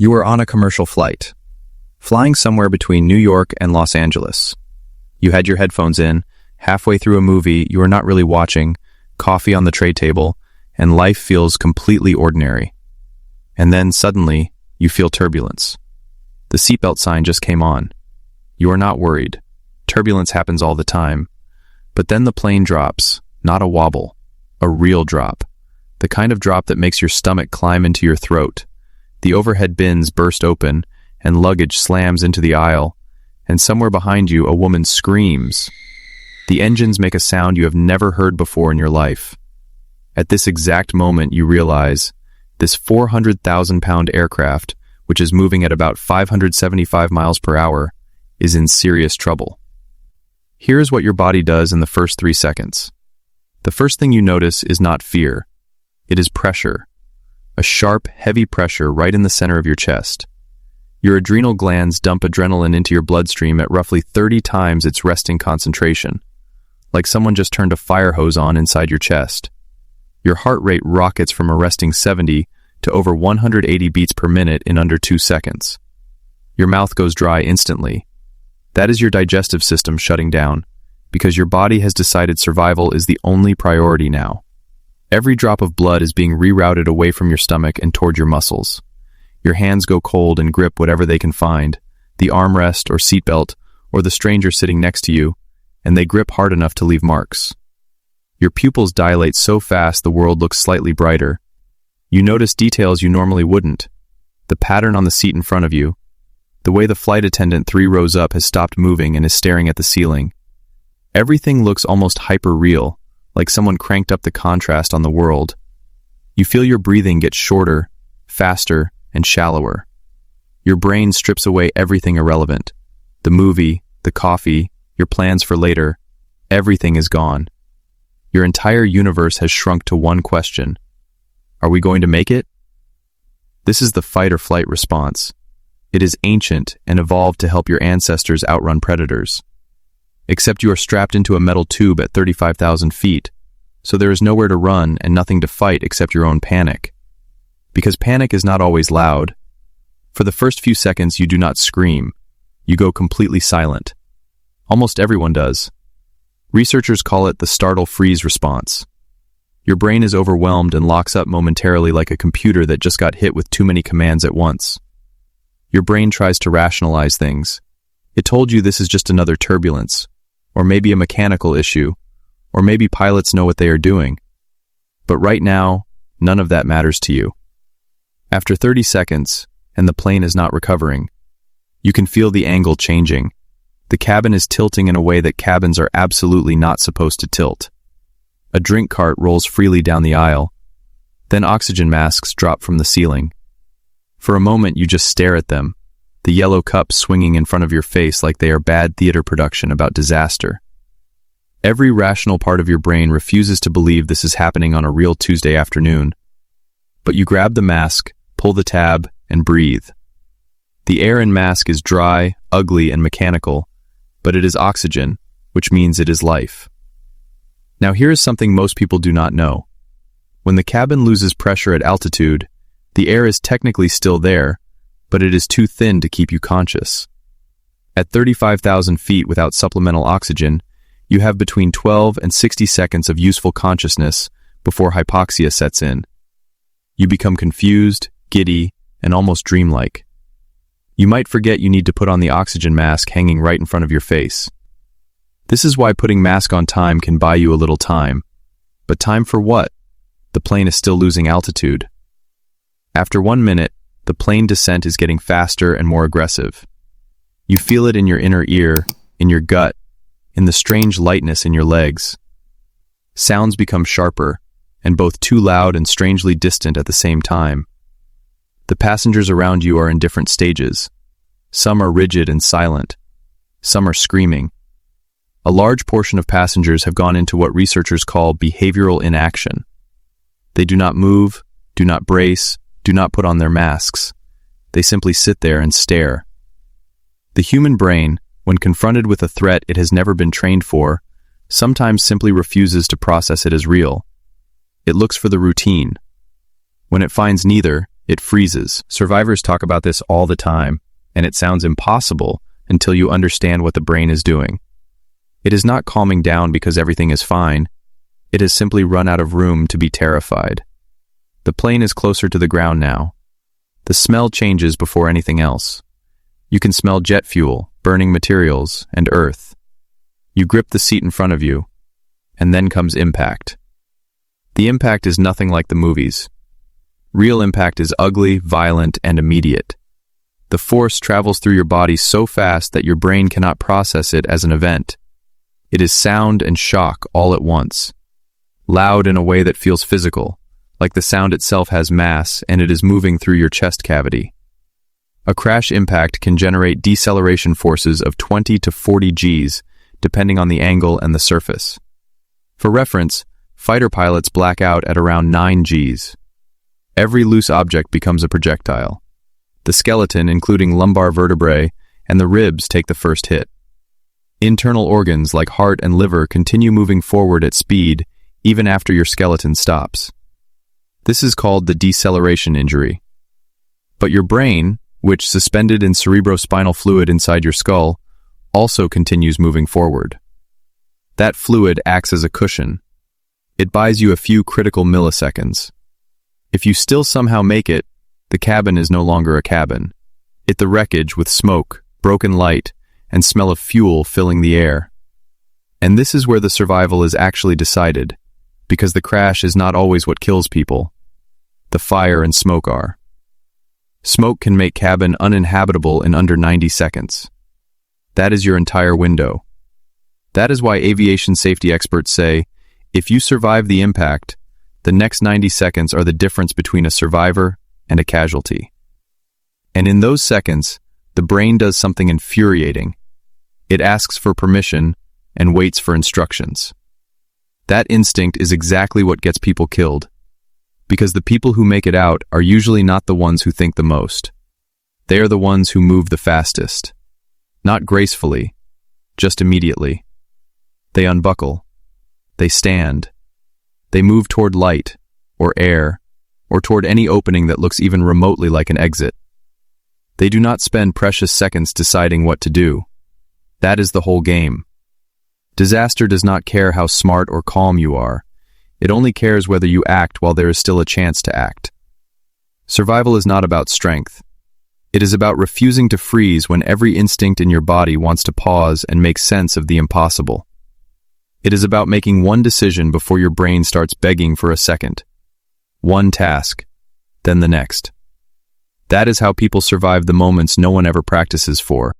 You are on a commercial flight, flying somewhere between New York and Los Angeles. You had your headphones in, halfway through a movie you are not really watching, coffee on the tray table, and life feels completely ordinary. And then, suddenly, you feel turbulence. The seatbelt sign just came on. You are not worried. Turbulence happens all the time. But then the plane drops, not a wobble, a real drop. The kind of drop that makes your stomach climb into your throat. The overhead bins burst open, and luggage slams into the aisle, and somewhere behind you a woman screams. The engines make a sound you have never heard before in your life. At this exact moment you realize, this 400,000-pound aircraft, which is moving at about 575 miles per hour, is in serious trouble. Here's what your body does in the first 3 seconds. The first thing you notice is not fear. It is pressure. A sharp, heavy pressure right in the center of your chest. Your adrenal glands dump adrenaline into your bloodstream at roughly 30 times its resting concentration, like someone just turned a fire hose on inside your chest. Your heart rate rockets from a resting 70 to over 180 beats per minute in under 2 seconds. Your mouth goes dry instantly. That is your digestive system shutting down, because your body has decided survival is the only priority now. Every drop of blood is being rerouted away from your stomach and toward your muscles. Your hands go cold and grip whatever they can find, the armrest or seatbelt or the stranger sitting next to you, and they grip hard enough to leave marks. Your pupils dilate so fast the world looks slightly brighter. You notice details you normally wouldn't. The pattern on the seat in front of you, the way the flight attendant 3 rows up has stopped moving and is staring at the ceiling. Everything looks almost hyper-real, like someone cranked up the contrast on the world. You feel your breathing get shorter, faster, and shallower. Your brain strips away everything irrelevant. The movie, the coffee, your plans for later, everything is gone. Your entire universe has shrunk to one question. Are we going to make it? This is the fight or flight response. It is ancient and evolved to help your ancestors outrun predators. Except you are strapped into a metal tube at 35,000 feet, so there is nowhere to run and nothing to fight except your own panic. Because panic is not always loud. For the first few seconds you do not scream. You go completely silent. Almost everyone does. Researchers call it the startle-freeze response. Your brain is overwhelmed and locks up momentarily like a computer that just got hit with too many commands at once. Your brain tries to rationalize things. It told you this is just another turbulence, or maybe a mechanical issue, or maybe pilots know what they are doing. But right now, none of that matters to you. After 30 seconds, and the plane is not recovering, you can feel the angle changing. The cabin is tilting in a way that cabins are absolutely not supposed to tilt. A drink cart rolls freely down the aisle. Then oxygen masks drop from the ceiling. For a moment you just stare at them, the yellow cups swinging in front of your face like they are bad theater production about disaster. Every rational part of your brain refuses to believe this is happening on a real Tuesday afternoon. But you grab the mask, pull the tab, and breathe. The air in mask is dry, ugly, and mechanical, but it is oxygen, which means it is life. Now here is something most people do not know. When the cabin loses pressure at altitude, the air is technically still there, but it is too thin to keep you conscious. At 35,000 feet without supplemental oxygen, you have between 12 and 60 seconds of useful consciousness before hypoxia sets in. You become confused, giddy, and almost dreamlike. You might forget you need to put on the oxygen mask hanging right in front of your face. This is why putting mask on time can buy you a little time. But time for what? The plane is still losing altitude. After 1 minute, the plane descent is getting faster and more aggressive. You feel it in your inner ear, in your gut, in the strange lightness in your legs. Sounds become sharper, and both too loud and strangely distant at the same time. The passengers around you are in different stages. Some are rigid and silent. Some are screaming. A large portion of passengers have gone into what researchers call behavioral inaction. They do not move, do not brace, do not put on their masks. They simply sit there and stare. The human brain, when confronted with a threat it has never been trained for, sometimes simply refuses to process it as real. It looks for the routine. When it finds neither, It freezes. Survivors talk about this all the time, and it sounds impossible until you understand what the brain is doing. It is not calming down because everything is fine. It has simply run out of room to be terrified. The plane is closer to the ground now. The smell changes before anything else. You can smell jet fuel, burning materials, and earth. You grip the seat in front of you, and then comes impact. The impact is nothing like the movies. Real impact is ugly, violent, and immediate. The force travels through your body so fast that your brain cannot process it as an event. It is sound and shock all at once. Loud in a way that feels physical, like the sound itself has mass and it is moving through your chest cavity. A crash impact can generate deceleration forces of 20 to 40 Gs, depending on the angle and the surface. For reference, fighter pilots black out at around 9 Gs. Every loose object becomes a projectile. The skeleton, including lumbar vertebrae, and the ribs take the first hit. Internal organs like heart and liver continue moving forward at speed even after your skeleton stops. This is called the deceleration injury. But your brain, which suspended in cerebrospinal fluid inside your skull, also continues moving forward. That fluid acts as a cushion. It buys you a few critical milliseconds. If you still somehow make it, the cabin is no longer a cabin. It's the wreckage with smoke, broken light, and smell of fuel filling the air. And this is where the survival is actually decided, because the crash is not always what kills people. The fire and smoke are. Smoke can make cabin uninhabitable in under 90 seconds. That is your entire window. That is why aviation safety experts say, if you survive the impact, the next 90 seconds are the difference between a survivor and a casualty. And in those seconds, the brain does something infuriating. It asks for permission and waits for instructions. That instinct is exactly what gets people killed, because the people who make it out are usually not the ones who think the most. They are the ones who move the fastest. Not gracefully, just immediately. They unbuckle. They stand. They move toward light, or air, or toward any opening that looks even remotely like an exit. They do not spend precious seconds deciding what to do. That is the whole game. Disaster does not care how smart or calm you are. It only cares whether you act while there is still a chance to act. Survival is not about strength. It is about refusing to freeze when every instinct in your body wants to pause and make sense of the impossible. It is about making one decision before your brain starts begging for a second. One task, then the next. That is how people survive the moments no one ever practices for.